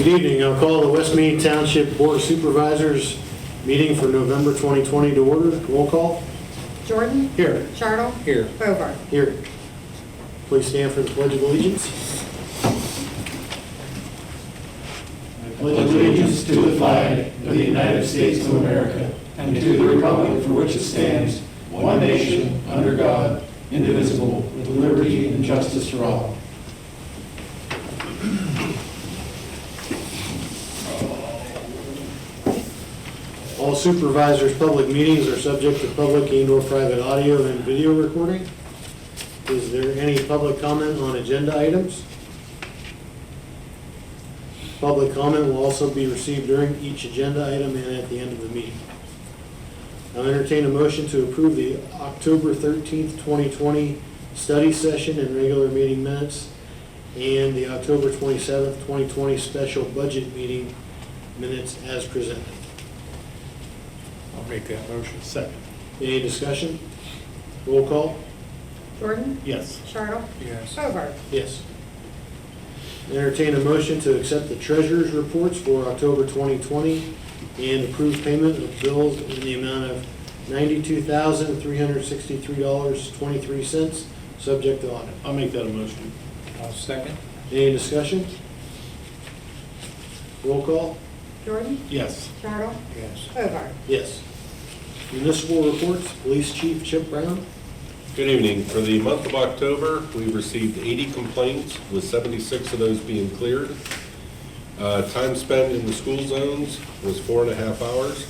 Good evening. I'll call the West Mead Township Board of Supervisors meeting for November 2020 to order. Roll call. Jordan? Here. Chartle? Here. Bovard? Here. Please stand for the Pledge of Allegiance. I pledge allegiance to the flag of the United States of America and to the republic for which it stands, one nation, under God, indivisible, with liberty and justice for all. All supervisors' public meetings are subject to public and/or private audio and video recording. Is there any public comment on agenda items? Public comment will also be received during each agenda item and at the end of the meeting. I'll entertain a motion to approve the October 13th, 2020 study session and regular meeting minutes and the October 27th, 2020 special budget meeting minutes as presented. I'll make that motion. Second. Any discussion? Roll call? Jordan? Yes. Chartle? Yes. Bovard? Yes. Entertain a motion to accept the treasurer's reports for October 2020 and approve payment of bills in the amount of $92,363.23, subject to audit. I'll make that a motion. I'll second. Any discussion? Roll call? Jordan? Yes. Chartle? Yes. Bovard? Yes. Municipal reports, Police Chief Chip Brown. Good evening. For the month of October, we've received 80 complaints, with 76 of those being cleared. Time spent in the school zones was 4.5 hours.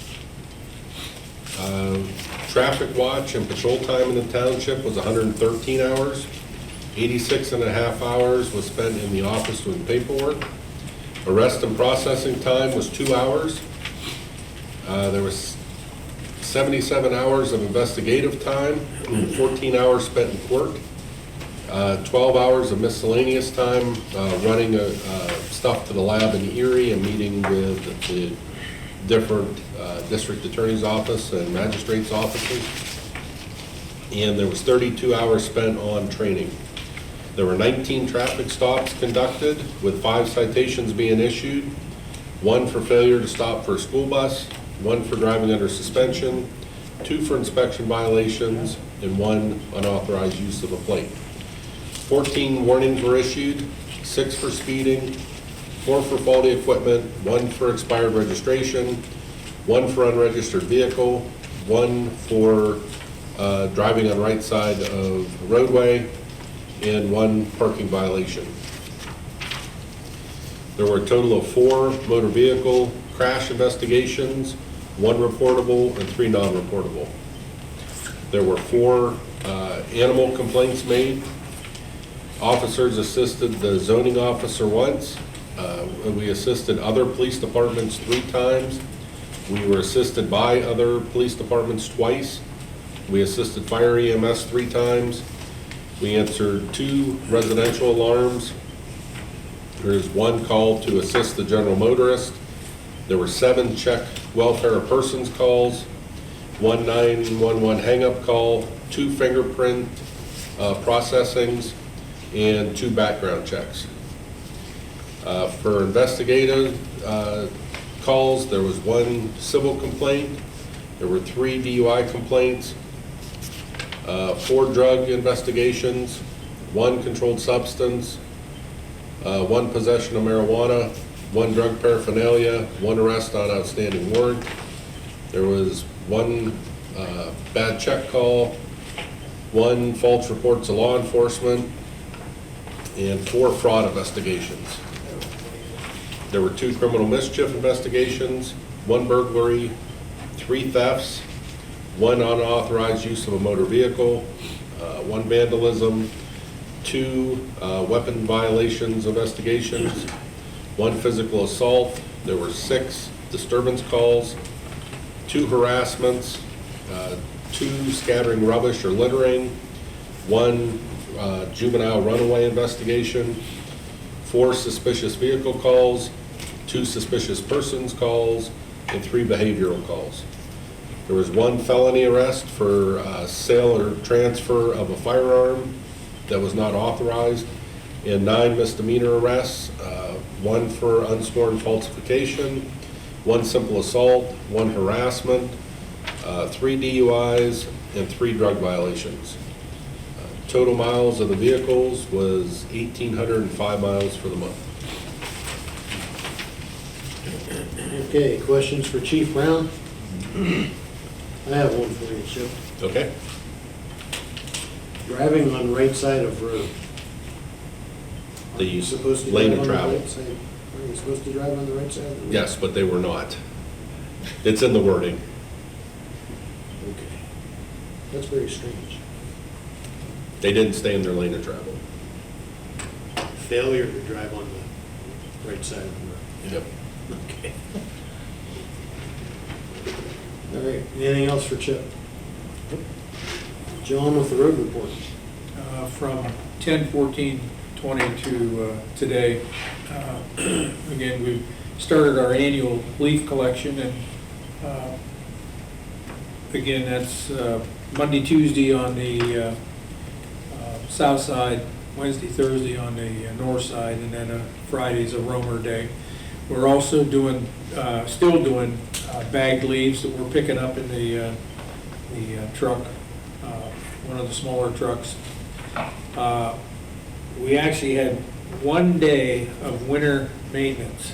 Traffic watch and patrol time in the township was 113 hours. 86.5 hours was spent in the office doing paperwork. Arrest and processing time was 2 hours. There was 77 hours of investigative time, 14 hours spent in court, 12 hours of miscellaneous time running stuff to the lab in Erie and meeting with the different district attorney's office and magistrate's offices. And there was 32 hours spent on training. There were 19 traffic stops conducted, with 5 citations being issued, 1 for failure to stop for a school bus, 1 for driving under suspension, 2 for inspection violations, and 1 unauthorized use of a plate. 14 warnings were issued, 6 for speeding, 4 for faulty equipment, 1 for expired registration, 1 for unregistered vehicle, 1 for driving on right side of the roadway, and 1 parking violation. There were a total of 4 motor vehicle crash investigations, 1 reportable and 3 non-reportable. There were 4 animal complaints made. Officers assisted the zoning officer once. We assisted other police departments 3 times. We were assisted by other police departments twice. We assisted fire EMS 3 times. We answered 2 residential alarms. There is 1 call to assist the general motorist. There were 7 check welfare of persons calls, 1 911 hang-up call, 2 fingerprint processings, and 2 background checks. For investigative calls, there was 1 civil complaint. There were 3 DUI complaints, 4 drug investigations, 1 controlled substance, 1 possession of marijuana, 1 drug paraphernalia, 1 arrest on outstanding warrant. There was 1 bad check call, 1 false report to law enforcement, and 4 fraud investigations. There were 2 criminal mischief investigations, 1 burglary, 3 thefts, 1 unauthorized use of a motor vehicle, 1 vandalism, 2 weapon violations investigations, 1 physical assault. There were 6 disturbance calls, 2 harassments, 2 scattering rubbish or littering, 1 juvenile runaway investigation, 4 suspicious vehicle calls, 2 suspicious persons calls, and 3 behavioral calls. There was 1 felony arrest for sale or transfer of a firearm that was not authorized, and 9 misdemeanor arrests, 1 for unsworn falsification, 1 simple assault, 1 harassment, 3 DUIs, and 3 drug violations. Total miles of the vehicles was 1,805 miles for the month. Okay, questions for Chief Brown? I have one for you, Chip. Okay? Driving on right side of road. Are The you supposed to lane drive of on the travel. right side? Are you supposed to drive on the right side of the road? Yes, but they were not. It's in the wording. Okay. That's very strange. They didn't stay in their lane of travel. Failure to drive on the right side of the road. Yep. Okay. All right, anything else for Chip? John with the road report. From 10/14/20 to today, again, we've started our annual leaf collection, and again, that's Monday, Tuesday on the south side, Wednesday, Thursday on the north side, and then Friday's a roamer day. We're also doing, still doing bagged leaves that we're picking up in the truck, one of the smaller trucks. We actually had 1 day of winter maintenance,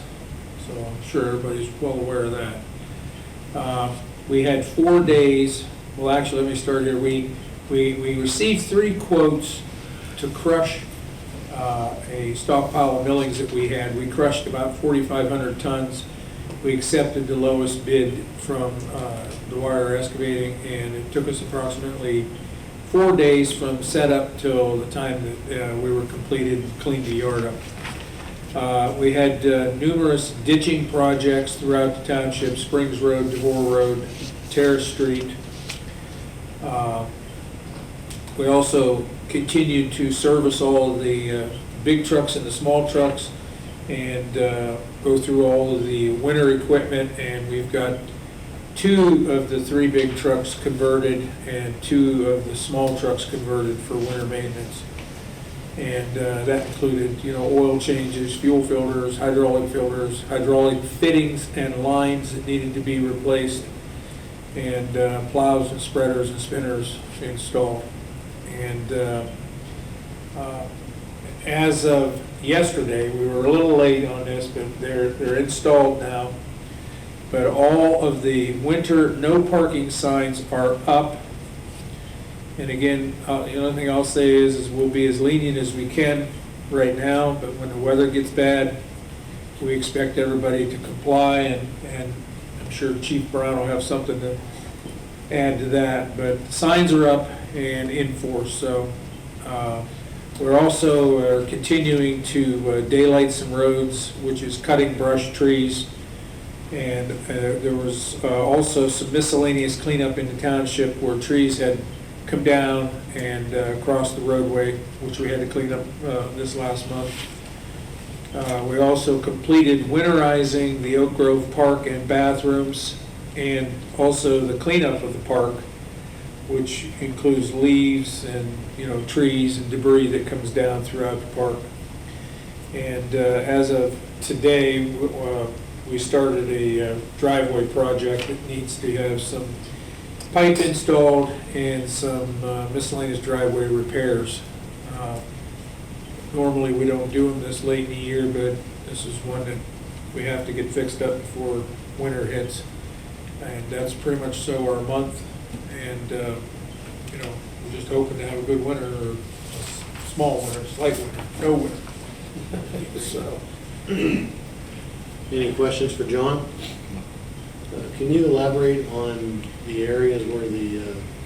so I'm sure everybody's well aware of that. We had 4 days, well, actually, let me start here. We received 3 quotes to crush a stockpile of millings that we had. We crushed about 4,500 tons. We accepted the lowest bid from Dwyer Excavating, and it took us approximately 4 days from setup till the time that we were completed and cleaned the yard up. We had numerous ditching projects throughout the township: Springs Road, DeVore Road, Terrace Street. We also continued to service all of the big trucks and the small trucks, and go through all of the winter equipment, and we've got 2 of the 3 big trucks converted and 2 of the small trucks converted for winter maintenance. And that included, oil changes, fuel filters, hydraulic fittings and lines that needed to be replaced, and plows and spreaders and spinners installed. And as of yesterday, we were a little late on this, but they're installed now. But all of the winter no parking signs are up. And again, the only thing I'll say is we'll be as lenient as we can right now, but when the weather gets bad, we expect everybody to comply, and I'm sure Chief Brown will have something to add to that. But the signs are up and in force, so we're also continuing to daylight some roads, which is cutting brush, trees, and there was also some miscellaneous cleanup in the township where trees had come down and across the roadway, which we had to clean up this last month. We also completed winterizing the Oak Grove Park and bathrooms, and also the cleanup of the park, which includes leaves and trees and debris that comes down throughout the park. And as of today, we started a driveway project that needs to have some pipe installed and some miscellaneous driveway repairs. Normally we don't do them this late in the year, but this is one that we have to get fixed up before winter hits. And that's pretty much so our month. And we're just hoping to have a good winter, or a small winter, slight winter, no winter. So. Any questions for John? Can you elaborate on the areas where the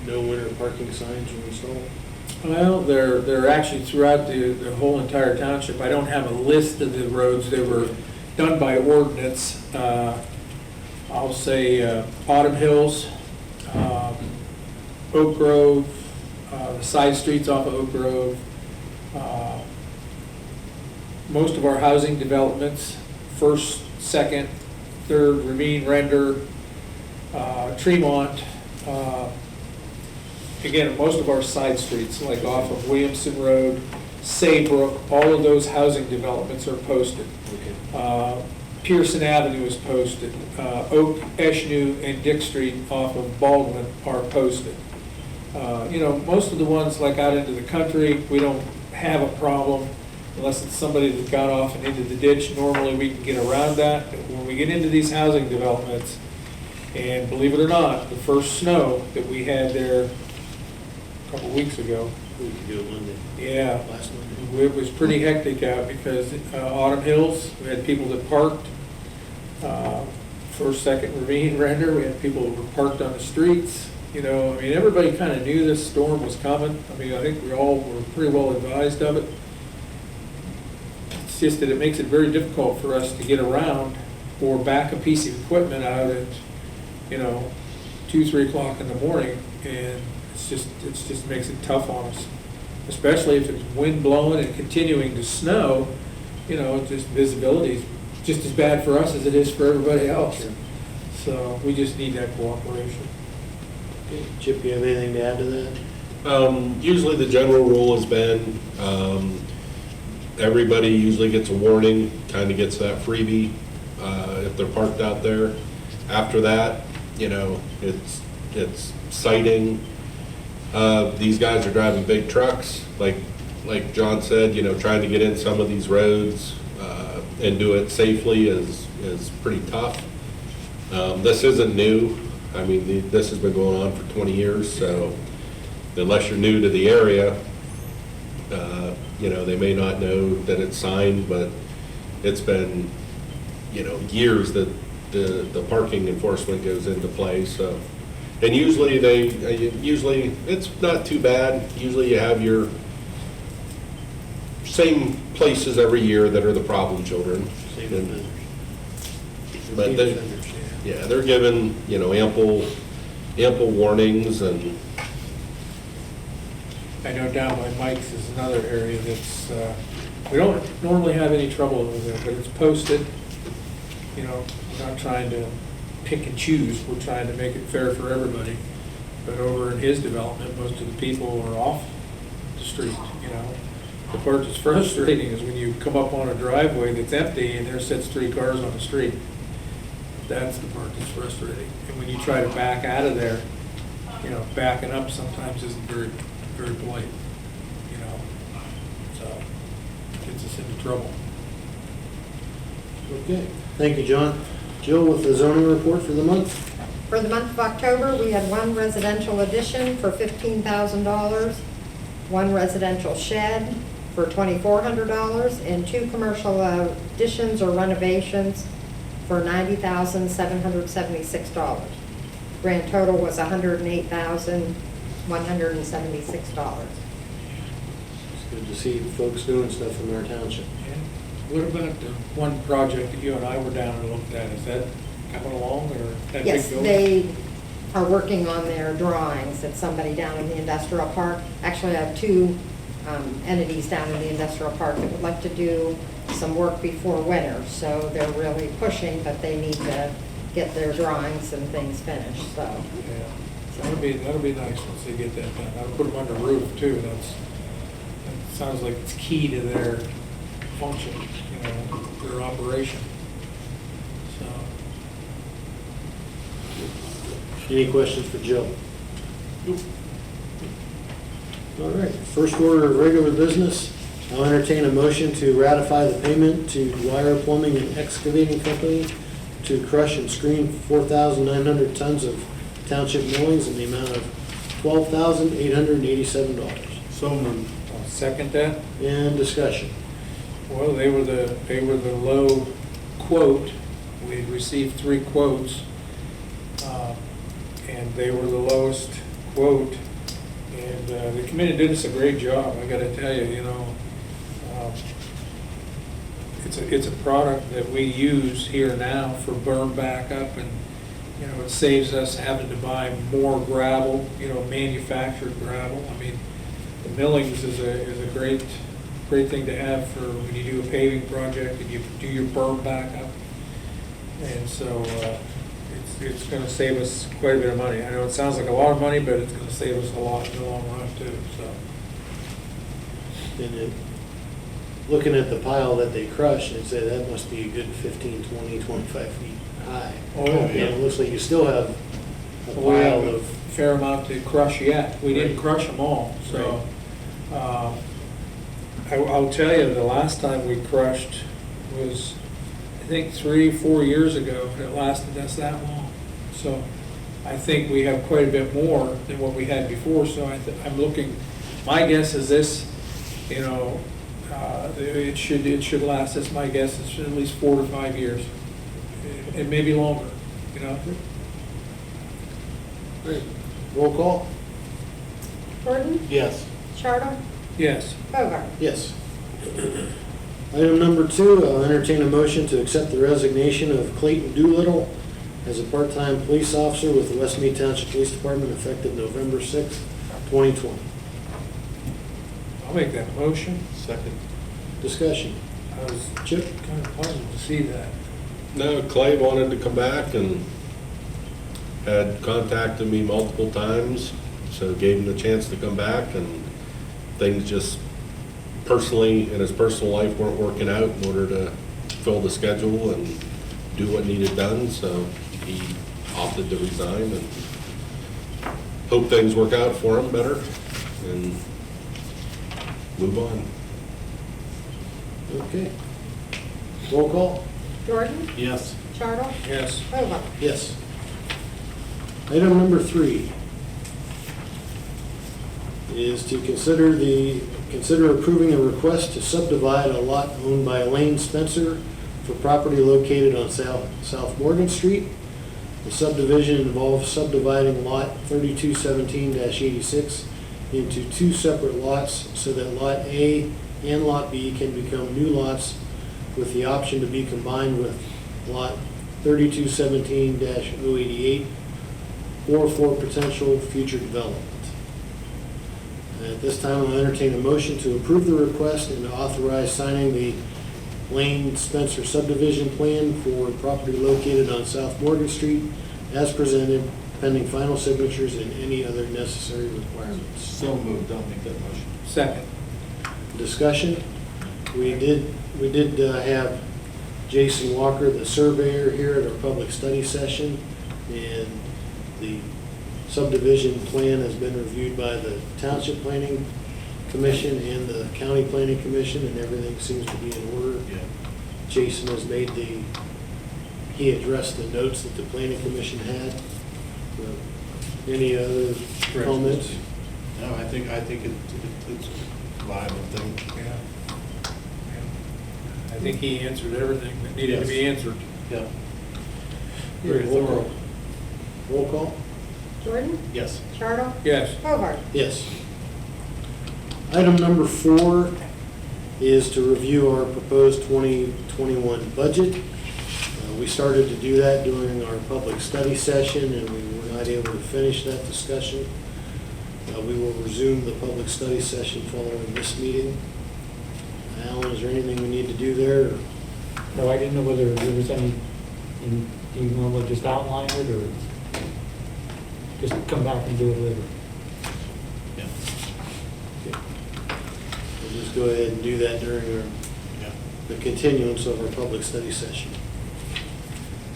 no winter parking signs were installed? Well, they're actually throughout the whole entire township. I don't have a list of the roads. They were done by ordinance. I'll say Autumn Hills, Oak Grove, the side streets off of Oak Grove, most of our housing developments, First, Second, Third, Ravine, Render, Tremont. Again, most of our side streets, like off of Williamson Road, Saybrook, all of those housing developments are posted. Pearson Avenue is posted. Oak, Eshnu, and Dick Street off of Baldwin are posted. Most of the ones like out into the country, we don't have a problem unless it's somebody that got off and into the ditch. Normally, we can get around that. But when we get into these housing developments, and believe it or not, the first snow that we had there a couple weeks ago, We could do it Monday, yeah, last Monday. it was pretty hectic out because Autumn Hills, we had people that parked. First, second ravine render, we had people that were parked on the streets. Everybody kind of knew this storm was coming. I think we all were pretty well advised of it. It's just that it makes it very difficult for us to get around or back a piece of equipment out at, 2, 3 o'clock in the morning, and it just makes it tough on us, especially if it's wind blowing and continuing to snow. Just visibility is just as bad for us as it is for everybody else. So we just need that cooperation. Okay. Chip, you have anything to add to that? Usually the general rule has been, everybody usually gets a warning, kind of gets that freebie, if they're parked out there. After that, it's citing. These guys are driving big trucks, like John said, trying to get in some of these roads, and do it safely is pretty tough. This isn't new. This has been going on for 20 years, so unless you're new to the area, they may not know that it's signed, but it's been, years that the parking enforcement goes into play, so. And usually it's not too bad. Usually you have your same places every year that are the problem children. Same offenders. But Repeat they, offenders, yeah. yeah, they're given, ample warnings, and I know down by Mike's is another area that's, we don't normally have any trouble over there, but it's posted. We're not trying to pick and choose, we're trying to make it fair for everybody. But over in his development, most of the people are off the street, The part that's frustrating is when you come up on a driveway that's empty and there sits 3 cars on the street. That's the part that's frustrating. And when you try to back out of there, backing up sometimes isn't very, very polite, So, gets us into trouble. Okay, thank you, John. Jill with the zoning report for the month. For the month of October, we had 1 residential addition for $15,000, 1 residential shed for $2,400, and 2 commercial additions or renovations for $90,776. Grand total was $108,176. It's good to see folks doing stuff in our township. And what about the one project that you and I were down and looked at? Is that coming along, or that big Yes, building? they are working on their drawings. It's somebody down in the industrial park. Actually, I have 2 entities down in the industrial park that would like to do some work before winter. So they're really pushing, but they need to get their drawings and things finished, so. Yeah, that'll be nice once they get that done. I'll put them under roof too. That sounds like it's key to their function, their operation. So, Any questions for Jill? All right, first order of regular business, I'll entertain a motion to ratify the payment to Dwyer Plumbing and Excavating Company to crush and screen 4,900 tons of township millings in the amount of $12,887. so moved. I'll second that. And discussion. Well, they were the low quote. We had received 3 quotes, and they were the lowest quote. And the committee did us a great job. I got to tell you, it's a product that we use here now for burn backup, and it saves us having to buy more gravel, manufactured gravel. The millings is a great thing to have for when you do a paving project and you do your burn backup. And so it's going to save us quite a bit of money. I know it sounds like a lot of money, but it's going to save us a lot in the long run too. So. And looking at the pile that they crushed, and say that must be a good 15, 20, 25 feet high. Oh, And yeah. it looks like you still have a We have pile a of, fair amount to crush yet. We didn't Right. crush them all, so. I'll tell you, the last time we crushed was, I think, 3-4 years ago, and it lasted us that long. So I think we have quite a bit more than what we had before, so I'm looking, my guess is this, you know, it should last, that's my guess, it's at least 4 to 5 years. It may be longer, you know? roll call? Gordon? Yes. Charter? Yes. Bogart? Yes. Item number 2, I'll entertain a motion to accept the resignation of Clayton Doolittle as a part-time police officer with the West Mead Township Police Department effective November 6th, 2020. I'll make that motion. Second. Discussion. I was Chip? kind of puzzled to see that. No, Clay wanted to come back and had contacted me multiple times, so gave him the chance to come back, and things just personally, in his personal life, weren't working out in order to fill the schedule and do what needed done, so he opted to resign, and hope things work out for him better and move on. Okay. Roll call? Gordon? Yes. Charter? Yes. Bogart? Yes. Item number 3 is to consider approving a request to subdivide a lot owned by Elaine Spencer for property located on South Morgan Street. The subdivision involves subdividing lot 3217-86 into 2 separate lots so that Lot A and Lot B can become new lots with the option to be combined with Lot 3217-088 or for potential future development. At this time, I'll entertain a motion to approve the request and to authorize signing the Lane Spencer subdivision plan for property located on South Morgan Street as presented, pending final signatures and any other necessary requirements. So moved. I'll make that motion. Second. Discussion. We did have Jason Walker, the surveyor, here at our public study session, and the subdivision plan has been reviewed by the Township Planning Commission and the County Planning Commission, and everything seems to be in order. Yeah. Jason has he addressed the notes that the Planning Commission had. Any other comments? No, I think it's a viable thing. Yeah. I think he answered everything that needed to be answered. Yeah. Very thorough. Roll call? Jordan? Yes. Charter? Yes. Bogart? Yes. Item number 4 is to review our proposed 2021 budget. We started to do that during our public study session, and we were not able to finish that discussion. We will resume the public study session following this meeting. Alan, is there anything we need to do there? No, I didn't know whether there was any, do you normally just outline it or just come back and do it later? Yeah. We'll just go ahead and do that during Yeah. the continuance of our public study session.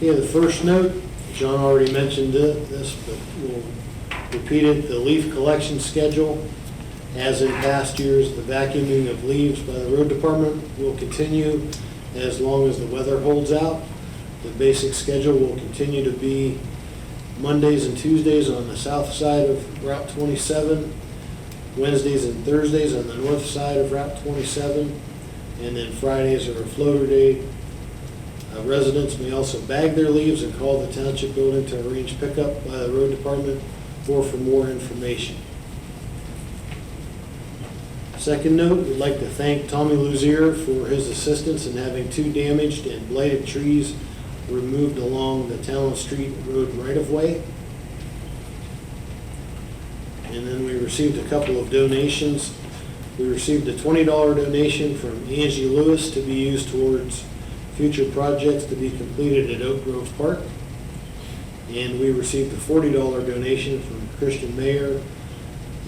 Yeah, the first note, John already mentioned this, but we'll repeat it. The leaf collection schedule, as in past years, the vacuuming of leaves by the road department will continue as long as the weather holds out. The basic schedule will continue to be Mondays and Tuesdays on the south side of Route 27, Wednesdays and Thursdays on the north side of Route 27, and then Fridays are a floater day. Residents may also bag their leaves and call the township building to arrange pickup by the road department or for more information. Second note, we'd like to thank Tommy Luzier for his assistance in having 2 damaged and blighted trees removed along the Talon Street Road right-of-way. And then we received a couple of donations. We received a $20 donation from Angie Lewis to be used towards future projects to be completed at Oak Grove Park. And we received a $40 donation from Christian Mayer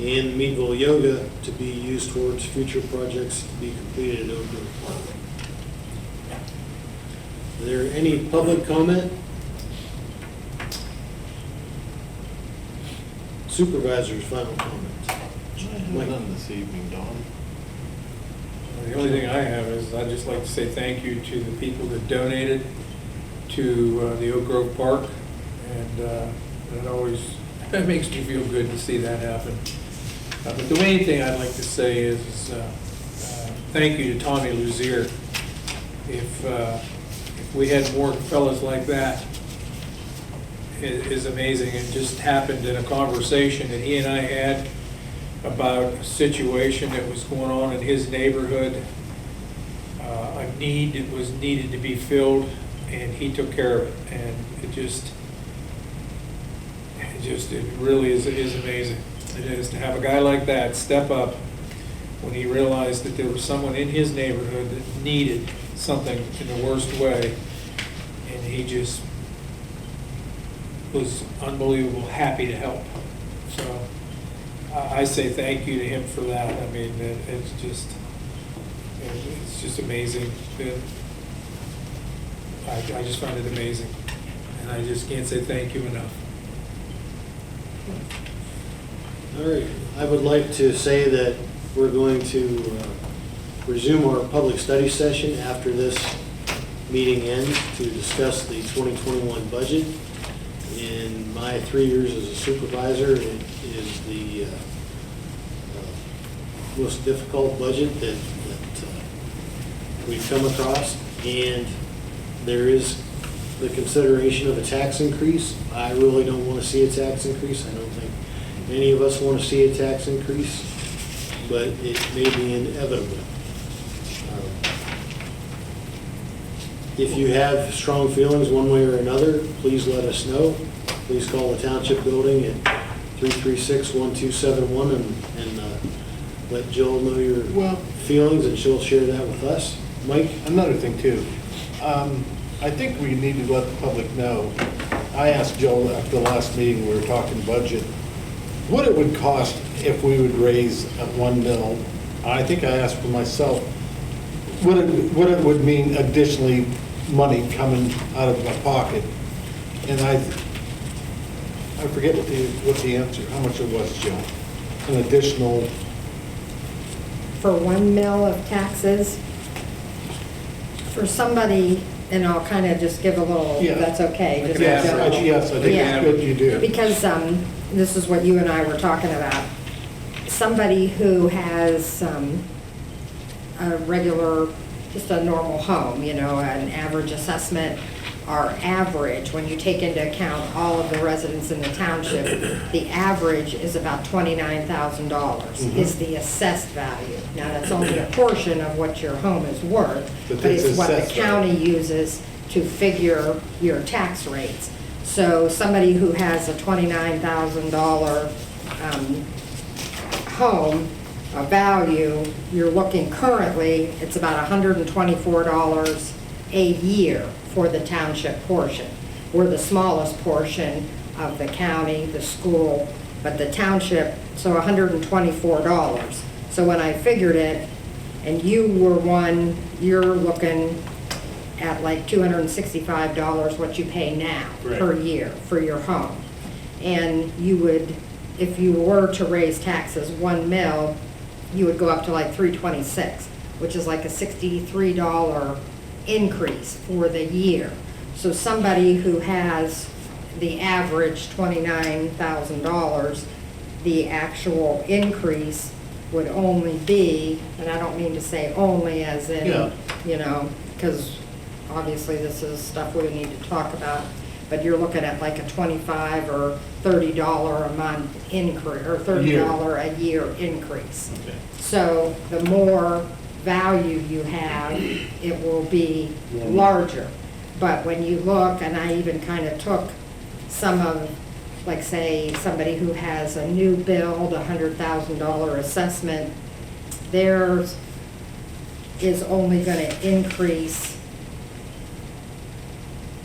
and Meadville Yoga to be used towards future projects to be completed at Oak Grove Park. Is there any public comment? Supervisors, final comments. Mike? None this evening, Don. The only thing I have is I'd just like to say thank you to the people that donated to the Oak Grove Park. And that always, that makes me feel good to see that happen. But the main thing I'd like to say is thank you to Tommy Luzier. If we had more fellas like that, it is amazing. It just happened in a conversation that he and I had about a situation that was going on in his neighborhood. A need that was needed to be filled, and he took care of it. And it really is amazing. It is to have a guy like that step up when he realized that there was someone in his neighborhood that needed something in the worst way, and he just was unbelievable happy to help. So I say thank you to him for that. I mean, it's just amazing. I just find it amazing, and I just can't say thank you enough. All right, I would like to say that we're going to resume our public study session after this meeting ends to discuss the 2021 budget. In my 3 years as a supervisor, it is the most difficult budget that we've come across, and there is the consideration of a tax increase. I really don't want to see a tax increase. I don't think any of us want to see a tax increase, but it may be inevitable. If you have strong feelings one way or another, please let us know. Please call the Township Building at 336-1271 and let Jill know your feelings, and she'll share that with us. Mike? Another thing too, I think we need to let the public know. I asked Joel after the last meeting, we were talking budget, what it would cost if we would raise at 1 mil. I think I asked for myself, what it would mean additionally money coming out of my pocket. And I forget what the answer, how much it was, Joe. An additional, For 1 mil of taxes, for somebody, and I'll kind of just give a little, Yeah. that's okay. just yes, a general. yes, I think Yeah. it's good you do. Because this is what you and I were talking about. Somebody who has a regular, just a normal home, you know, an average assessment, our average, when you take into account all of the residents in the township, the average is about $29,000 is the assessed value. Now, that's only a portion of what your home is worth, But but it's it's what the assessed county uses to figure your tax rates. So somebody who has a $29,000 home, a value, you're looking currently, it's about $124 a year for the township portion. We're the smallest portion of the county, the school, but the township, so $124. So when I figured it, and you were one, you're looking at like $265 what you pay now per year for your home. And you would, if you were to raise taxes 1 mil, you would go up to like $326, which is like a $63 increase for the year. So somebody who has the average $29,000, the actual increase would only be, and I don't mean to say only as in, Yeah. you know, because obviously this is stuff we need to talk about, but you're looking at like a $25 or $30 a month increase, or $30 a year increase. Okay. So the more value you have, it will be larger. But when you look, and I even kind of took some of, like say, somebody who has a new build, $100,000 assessment, theirs is only going to increase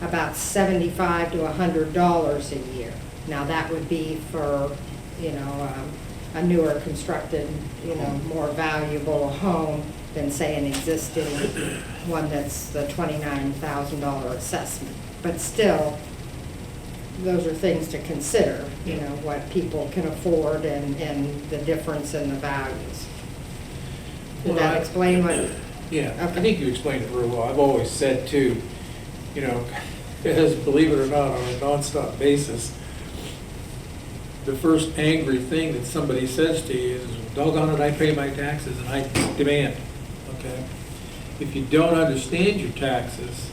about $75 to $100 a year. Now that would be for, you know, a newer constructed, more valuable home than say an existing one that's the $29,000 assessment. But still, those are things to consider, what people can afford and the difference in the values. Did Well, that explain what? Yeah, I Okay. think you explained it real well. I've always said too, as believe it or not, on a nonstop basis, the first angry thing that somebody says to you is, doggone it, I pay my taxes and I demand, okay? If you don't understand your taxes,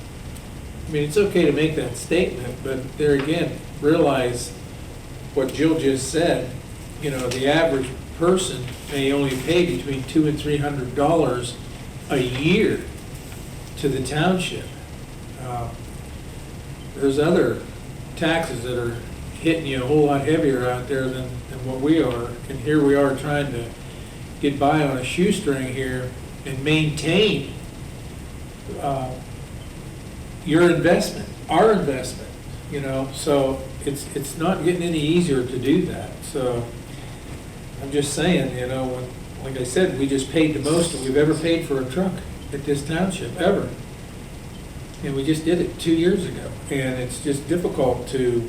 I mean, it's okay to make that statement, but there again, realize what Jill just said, the average person may only pay between $200 and $300 a year to the township. There's other taxes that are hitting you a whole lot heavier out there than what we are, and here we are trying to get by on a shoestring here and maintain your investment, our investment, so it's not getting any easier to do that. So I'm just saying, like I said, we just paid the most that we've ever paid for a truck at this township, ever. And we just did it 2 years ago. And it's just difficult to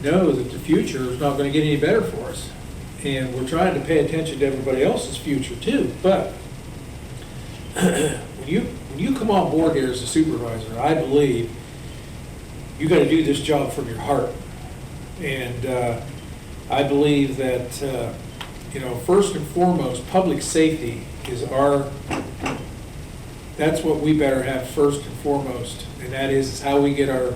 know that the future is not going to get any better for us. And we're trying to pay attention to everybody else's future too. But when you come on board here as a supervisor, I believe you got to do this job from your heart. And I believe that, first and foremost, public safety is that's what we better have first and foremost. And that is how we get our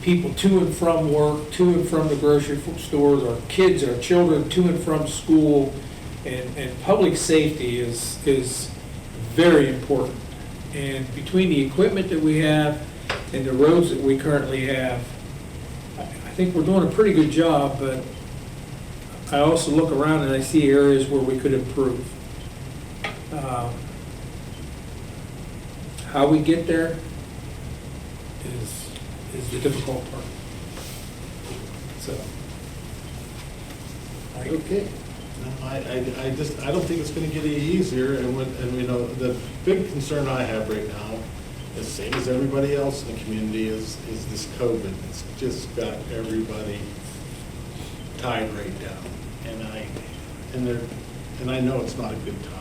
people to and from work, to and from the grocery stores, our kids, our children to and from school. And public safety is very important. And between the equipment that we have and the roads that we currently have, I think we're doing a pretty good job, but I also look around and I see areas where we could improve. How we get there is the difficult part. So. Okay. No, I don't think it's gonna get any easier, and the big concern I have right now, the same as everybody else in the community, is this COVID. It's just got everybody tied right down. And I know it's not a good time.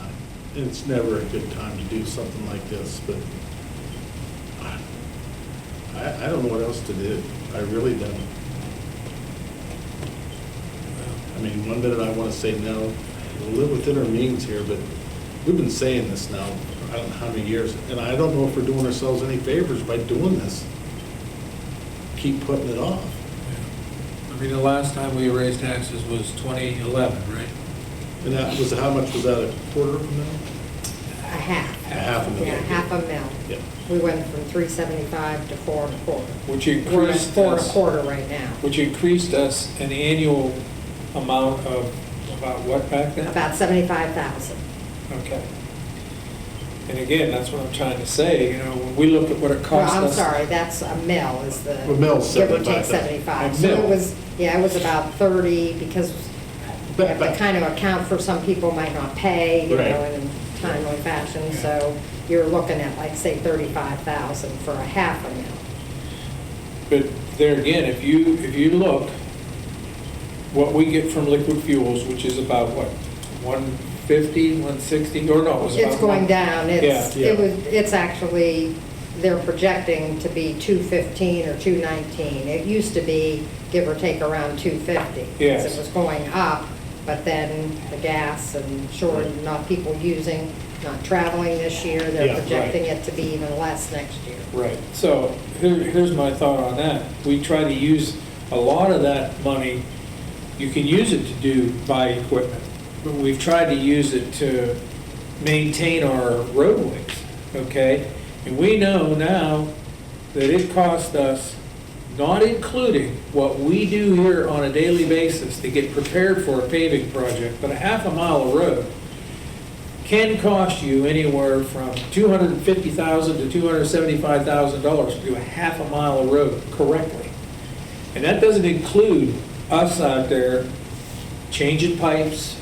And it's never a good time to do something like this, but I don't know what else to do. I really don't. I mean, one minute I want to say no, we'll live within our means here, but we've been saying this now, I don't know how many years, and I don't know if we're doing ourselves any favors by doing this. Keep putting it off. I mean, the last time we raised taxes was 2011, right? And that was, how much was that, a quarter of a mil? A half. A half a mil. Yeah, half a mil. Yeah. We went from 375 to 4.25. Which We're at increased us, 4.25 right now. which increased us an annual amount of about what back then? About 75,000. Okay. And again, that's what I'm trying to say, when we look at what it Well, cost I'm us. sorry, that's a mil is the. A mil's Give or take 75,000. 75. A So it mil. was, it was about 30 because we have to But- kind of account for some people might not pay, Right. in a timely fashion. So you're looking at like, say, 35,000 for a half a mil. But there again, if you look, what we get from liquid fuels, which is about what, 150, 160, or no, it was about. It's going down. It's, Yeah. it's actually, they're projecting to be 215 or 219. It used to be, give or take, around 250. Yes. It was going up, but then the gas and not people using, not traveling this year, Yeah, they're right. projecting it to be even less next year. Right, so here's my thought on that. We try to use a lot of that money, you can use it to buy equipment, but we've tried to use it to maintain our roadways, okay? And we know now that it cost us, not including what we do here on a daily basis to get prepared for a paving project, but a half a mile of road can cost you anywhere from $250,000 to $275,000 to do a half a mile of road correctly. And that doesn't include us out there changing pipes,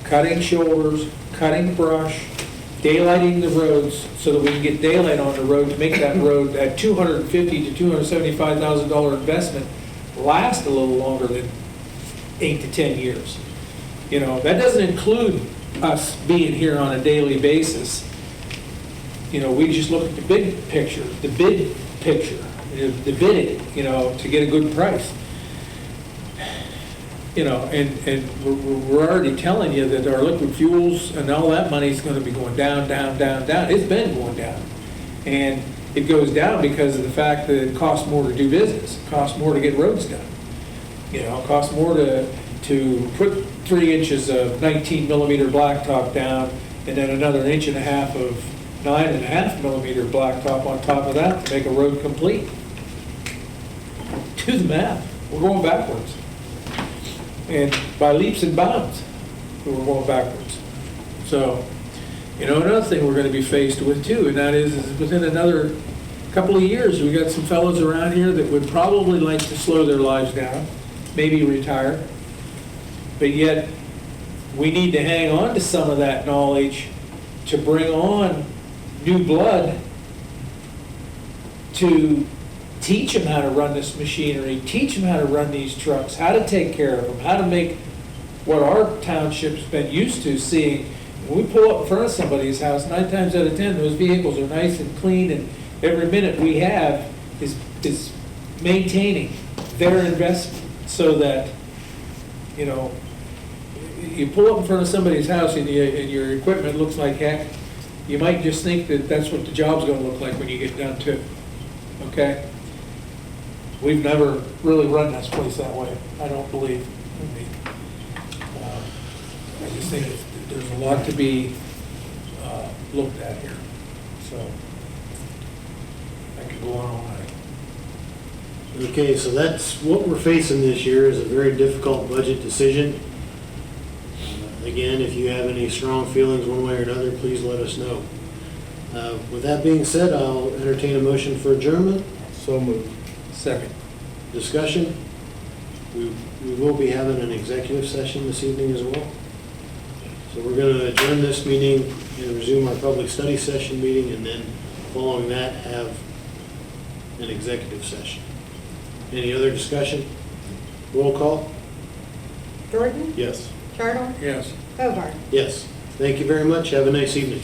cutting shoulders, cutting brush, daylighting the roads so that we can get daylight on the road to make that road, that $250,000 to $275,000 investment last a little longer than 8 to 10 years. You know, that doesn't include us being here on a daily basis. You know, we just look at the big picture, the bid picture, the bidding, you know, to get a good price. You know, and we're already telling you that our liquid fuels and all that money's gonna be going down, down, down, down. It's been going down. And it goes down because of the fact that it costs more to do business. It costs more to get roads done. You know, it costs more to put 3 inches of 19 millimeter blacktop down and then another 1.5 inches of 9.5 millimeter blacktop on top of that to make a road complete. Do the math. We're going backwards. And by leaps and bounds, we're going backwards. So, you know, another thing we're going to be faced with too, and that is within another couple of years, we got some fellows around here that would probably like to slow their lives down, maybe retire, but yet we need to hang on to some of that knowledge to bring on new blood to teach them how to run this machinery, teach them how to run these trucks, how to take care of them, how to make what our township's been used to seeing. When we pull up in front of somebody's house, 9 times out of 10, those vehicles are nice and clean, and every minute we have is maintaining their investment so that, you know, you pull up in front of somebody's house and your equipment looks like heck, you might just think that that's what the job's gonna look like when you get done too, okay? We've never really run this place that way, I don't believe. I just think there's a lot to be looked at here, so I could go on all night. Okay, so that's what we're facing this year is a very difficult budget decision. Again, if you have any strong feelings one way or another, please let us know. With that being said, I'll entertain a motion for adjournment. So moved. Second. Discussion. We will be having an executive session this evening as well. So we're going to adjourn this meeting and resume our public study session meeting, and then following that have an executive session. Any other discussion? Roll call? Jordan? Yes. Chartle? Yes. Hobart? Yes. Thank you very much. Have a nice evening.